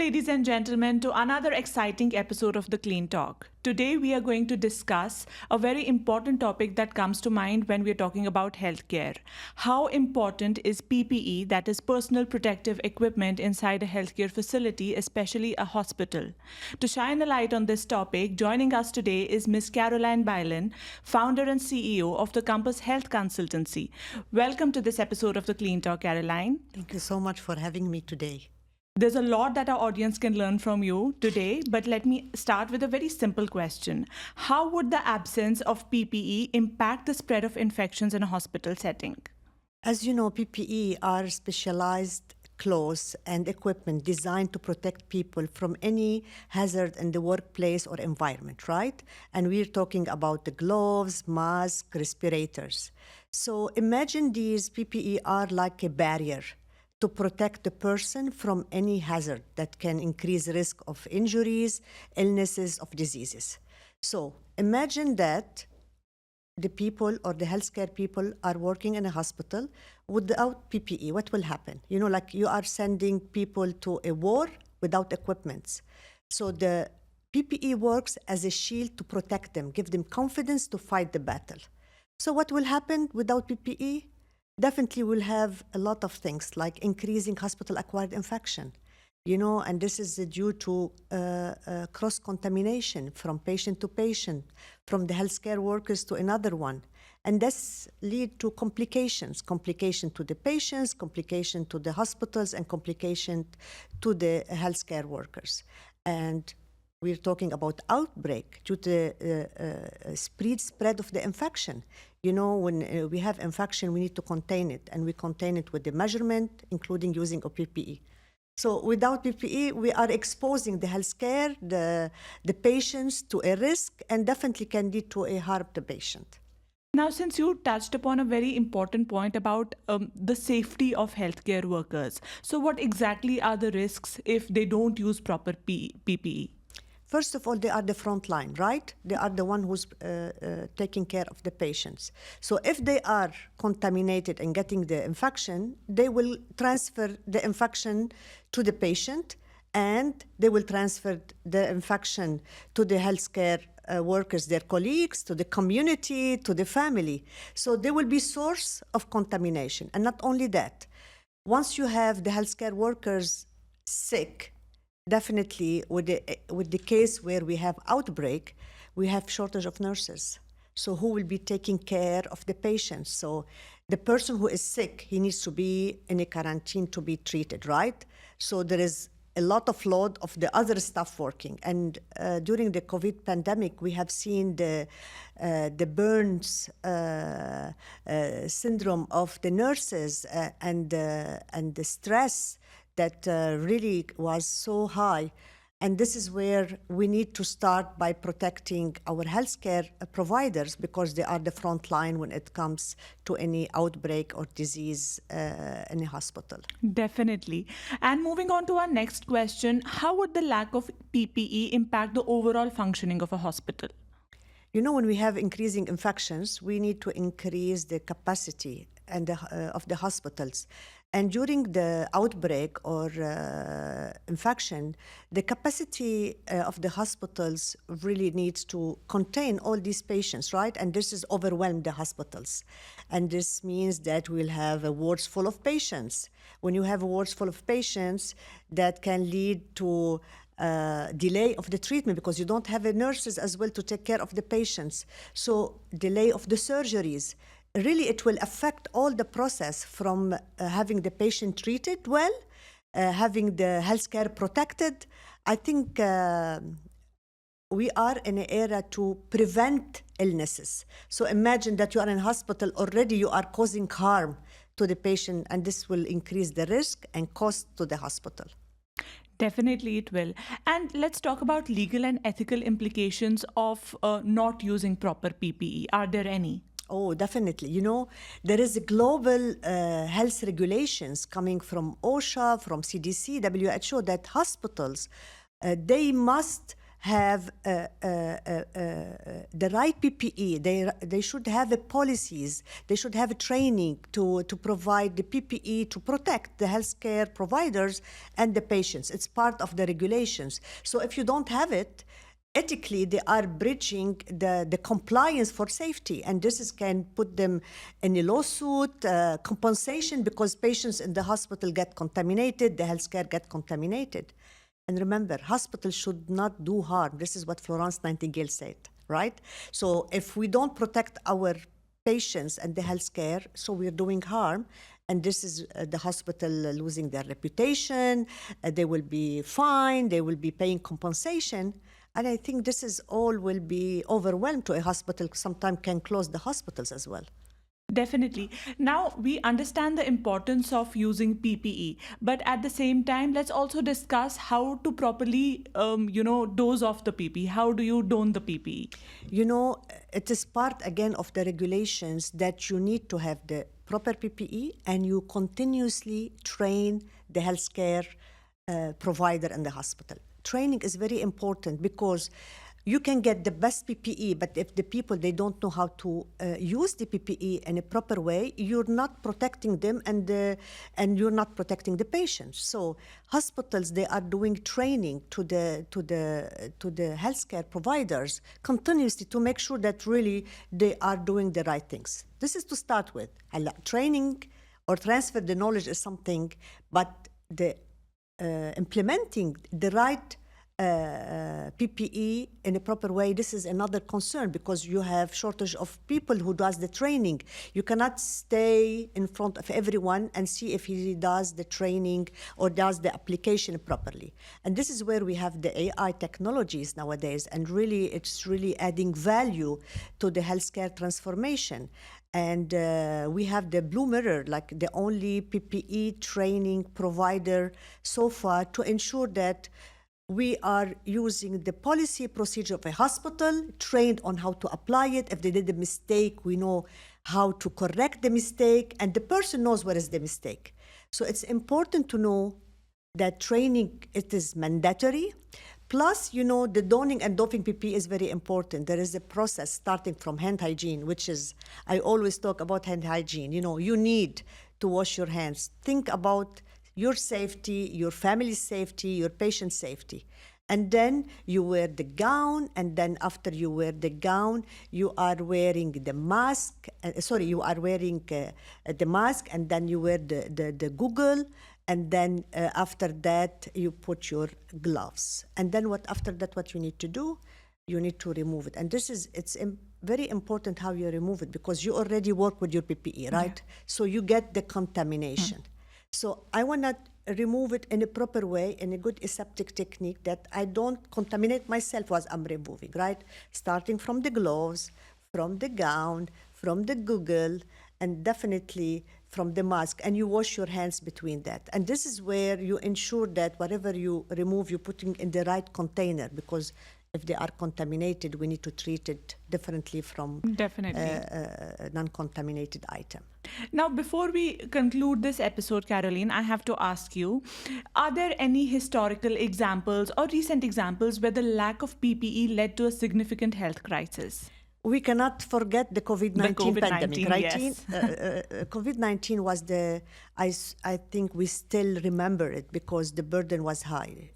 ladies and gentlemen, to another exciting episode of the Clean Talk. Today, we are going to discuss a very important topic that comes to mind when we're talking about healthcare. How important is PPE, that is personal protective equipment inside a healthcare facility, especially a hospital? To shine a light on this topic, joining us today is Ms. Caroline Bilen, founder and CEO of the Compass Health Consultancy. Welcome to this episode of the Clean Talk, Caroline. Thank you so much for having me today. There's a lot that our audience can learn from you today, but let me start with a very simple question. How would the absence of PPE impact the spread of infections in a hospital setting? As you know, PPE are specialized clothes and equipment designed to protect people from any hazard in the workplace or environment, right? And we're talking about the gloves, masks, respirators. So imagine these PPE are like a barrier to protect the person from any hazard that can increase risk of injuries, illnesses, of diseases. So imagine that the people or the healthcare people are working in a hospital without PPE. What will happen? You know, like you are sending people to a war without equipment. So the PPE works as a shield to protect them, give them confidence to fight the battle. So what will happen without PPE? Definitely we'll have a lot of things like increasing hospital-acquired infection, you know, and this is due to cross-contamination from patient to patient, from the healthcare workers to another one. And this lead to complications to the patients, complication to the hospitals, and complication to the healthcare workers. And we're talking about outbreak due to the spread of the infection. You know, when we have infection, we need to contain it, and we contain it with the measurement, including using a PPE. So without PPE, we are exposing the healthcare, the patients to a risk, and definitely can lead to a harm to the patient. Now, since you touched upon a very important point about the safety of healthcare workers, so what exactly are the risks if they don't use proper PPE? First of all, they are the front line, right? They are the one who's taking care of the patients. So if they are contaminated and getting the infection, they will transfer the infection to the patient, and they will transfer the infection to the healthcare workers, their colleagues, to the community, to the family. So they will be source of contamination. And not only that, once you have the healthcare workers sick, definitely with the case where we have outbreak, we have shortage of nurses. So who will be taking care of the patients? So the person who is sick, he needs to be in a quarantine to be treated, right? So there is a lot of load of the other staff working. And during the COVID pandemic, we have seen the burns syndrome of the nurses and the stress that really was so high. And this is where we need to start by protecting our healthcare providers, because they are the front line when it comes to any outbreak or disease in a hospital. Definitely. And moving on to our next question, how would the lack of PPE impact the overall functioning of a hospital? You know, when we have increasing infections, we need to increase the capacity of the hospitals. And during the outbreak or infection, the capacity of the hospitals really needs to contain all these patients, right? And this is overwhelmed the hospitals. And this means that we'll have wards full of patients. When you have wards full of patients, that can lead to delay of the treatment, because you don't have nurses as well to take care of the patients. So delay of the surgeries. Really, it will affect all the process from having the patient treated well, having the healthcare protected. I think we are in an era to prevent illnesses. So imagine that you are in hospital already, you are causing harm to the patient, and this will increase the risk and cost to the hospital. Definitely it will. And let's talk about legal and ethical implications of not using proper PPE. Are there any? Oh, definitely. You know, there is a global health regulations coming from OSHA, from CDC, WHO, that hospitals, they must have the right PPE. They should have the policies. They should have a training to provide the PPE to protect the healthcare providers and the patients. It's part of the regulations. So if you don't have it, ethically they are breaching the compliance for safety, and can put them in a lawsuit, compensation, because patients in the hospital get contaminated, the healthcare get contaminated. And remember, hospitals should not do harm. This is what Florence Nightingale said, right? So if we don't protect our patients and the healthcare, so we're doing harm. And this is the hospital losing their reputation. They will be fined. They will be paying compensation. And I think this is all will be overwhelmed to a hospital. Sometimes can close the hospitals as well. Definitely. Now, we understand the importance of using PPE, but at the same time, let's also discuss how to properly, dose off the PPE. How do you don the PPE? You know, it is part, again, of the regulations that you need to have the proper PPE, and you continuously train the healthcare provider in the hospital. Training is very important because you can get the best PPE, but if the people, they don't know how to use the PPE in a proper way, you're not protecting them, and you're not protecting the patients. So hospitals, they are doing training to the healthcare providers continuously to make sure that really they are doing the right things. This is to start with. Training or transfer the knowledge is something, but the implementing the right PPE in a proper way, this is another concern, because you have shortage of people who does the training. You cannot stay in front of everyone and see if he does the training or does the application properly. And this is where we have the AI technologies nowadays, and really it's really adding value to the healthcare transformation. And we have the Blue Mirror, like the only PPE training provider so far, to ensure that we are using the policy procedure of a hospital, trained on how to apply it. If they did a mistake, we know how to correct the mistake, and the person knows what is the mistake. So it's important to know that training, it is mandatory. Plus, the donning and doffing PPE is very important. There is a process starting from hand hygiene, which is, I always talk about hand hygiene. You need to wash your hands. Think about your safety, your family's safety, your patient's safety. And then you wear the gown, and then after you wear the gown, you are wearing the mask. You are wearing the mask, and then you wear the goggle, and then after that, you put your gloves. And then after that, what you need to do, you need to remove it. And it's very important how you remove it, because you already work with your PPE, right? Yeah. So you get the contamination. So I want to remove it in a proper way, in a good aseptic technique, that I don't contaminate myself as I'm removing, right? Starting from the gloves, from the gown, from the goggle, and definitely from the mask. And you wash your hands between that. And this is where you ensure that whatever you remove, you're putting in the right container, because if they are contaminated, we need to treat it differently from a non-contaminated item. Now, before we conclude this episode, Caroline, I have to ask you, are there any historical examples or recent examples where the lack of PPE led to a significant health crisis? We cannot forget the COVID-19 pandemic, right? Yes. COVID-19 was I think we still remember it because the burden was high.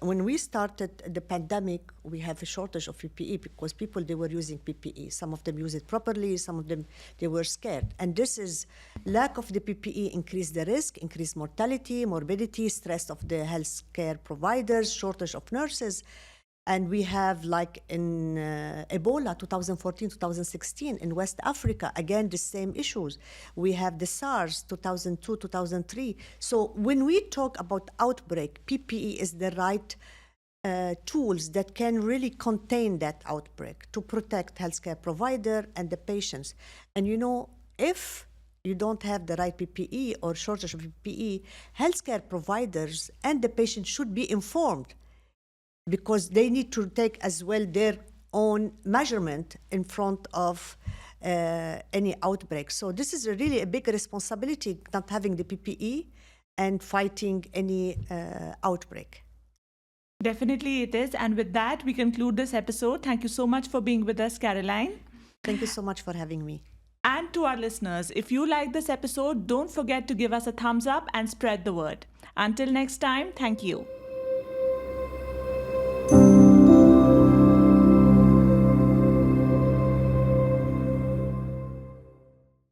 When we started the pandemic, we have a shortage of PPE because people, they were using PPE. Some of them use it properly, some of them, they were scared. And this is, lack of the PPE increased the risk, increased mortality, morbidity, stress of the healthcare providers, shortage of nurses. And we have, like in Ebola 2014, 2016 in West Africa, again, the same issues. We have the SARS 2002, 2003. So when we talk about outbreak, PPE is the right tools that can really contain that outbreak to protect healthcare provider and the patients. And if you don't have the right PPE or shortage of PPE, healthcare providers and the patient should be informed, because they need to take as well their own measurement in front of any outbreak. So this is really a big responsibility, not having the PPE and fighting any outbreak. Definitely it is. And with that, we conclude this episode. Thank you so much for being with us, Caroline. Thank you so much for having me. And to our listeners, if you like this episode, don't forget to give us a thumbs up and spread the word. Until next time, thank you.